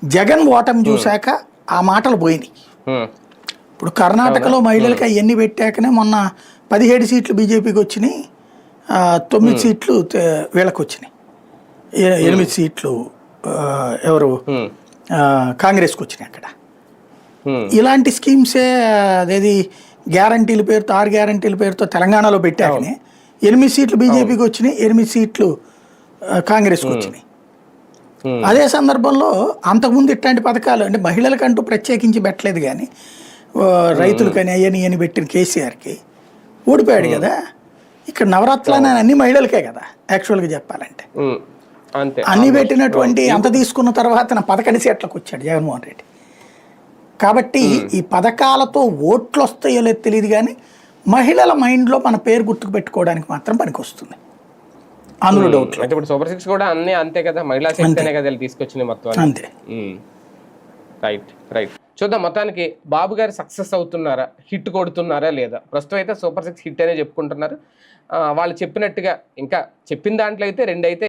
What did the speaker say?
జగన్ ఓటమి చూశాక ఆ మాటలు పోయినాయి. ఉమ్, ఇప్పుడు కర్ణాటకలో మహిళలకి అవన్నీ పెట్టాకనే మొన్న 17 సీట్లు బీజేపీకి వచ్చినాయి, 9 సీట్లు వీళ్ళకి వచ్చినాయి, 8 సీట్లు ఎవరు ఉమ్, కాంగ్రెస్కి వచ్చినాయి అక్కడ. ఉమ్, ఇలాంటి స్కీమ్సే అదేది గ్యారంటీల పేరుతో 6 గ్యారంటీల పేరుతో తెలంగాణలో పెట్టాకనే 8 సీట్లు బీజేపీకి వచ్చినాయి, 8 సీట్లు కాంగ్రెస్కి వచ్చినాయి. ఉమ్, అదే సందర్భంలో అంతకుముందు ఇట్లాంటి పథకాలు అంటే మహిళలకంటూ ప్రత్యేకించి పెట్టలేదు, కానీ రైతులకని అని పెట్టిన కేసీఆర్కి ఓడిపోయాడు కదా. ఇక్కడ నవరత్నాలు అన్ని మహిళలకే కదా యాక్చువల్గా చెప్పాలంటే. ఉమ్, అంతే అన్ని పెట్టినటువంటి అంత తీసుకున్న తర్వాత 11 సీట్లకు వచ్చాడు జగన్మోహన్ రెడ్డి. కాబట్టి ఈ పథకాలతో ఓట్లు వస్తాయో లేదో తెలియదు, కానీ మహిళల మైండ్లో మన పేరు గుర్తుకు పెట్టుకోవడానికి మాత్రం పనికొస్తుంది, అందులో డౌట్. అంటే ఇప్పుడు సూపర్ 6 కూడా అన్ని అంతే కదా, మహిళా శక్తినే కదా తీసుకొచ్చింది మొత్తం అంతే. Right right. చూద్దాం మొత్తానికి బాబు గారు సక్సెస్ అవుతున్నారా, హిట్ కొడుతున్నారా లేదా. ప్రస్తుతం అయితే సూపర్ 6 హిట్ అనే చెప్పుకుంటున్నారు. వాళ్ళు చెప్పినట్టుగా ఇంకా చెప్పిన దాంట్లో అయితే 2 అయితే